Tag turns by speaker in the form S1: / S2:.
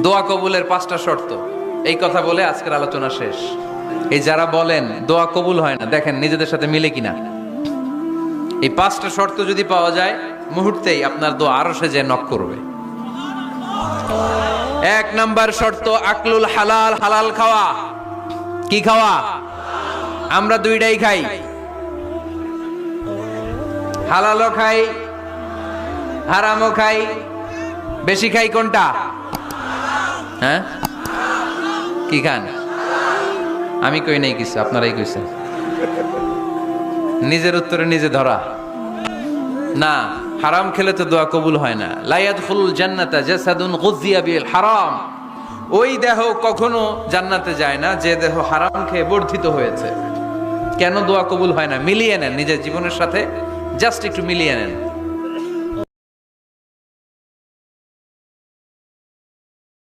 S1: দোয়া কবুলের 5টা শর্ত, এই কথা বলে আজকের আলোচনা শেষ। এই যারা বলেন দোয়া কবুল হয় না, দেখেন নিজেদের সাথে মিলে কিনা। এই 5টা শর্ত যদি পাওয়া যায়, মুহূর্তেই আপনার দোয়া আরশে যে নক করবে। 1 নাম্বার শর্ত আকলুল হালাল, হালাল খাওয়া। কি খাওয়া? আমরা দুইটাই খাই, হালালও খাই হারামও খাই। বেশি খাই কোনটা? হ্যাঁ, কি খান? আমি কই নাই কিছু, আপনারাই কইছেন। নিজের উত্তরে নিজে ধরা না। হারাম খেলে তো দোয়া কবুল হয় না। লা ইয়াদখুলুল জান্নাতা জাসাদুন গুযিয়া বিল হারাম। ওই দেহ কখনো জান্নাতে যায় না যে দেহ হারাম খেয়ে বর্ধিত হয়েছে। কেন দোয়া কবুল হয় না? মিলিয়ে নেন নিজের জীবনের সাথে, জাস্ট একটু মিলিয়ে নেন।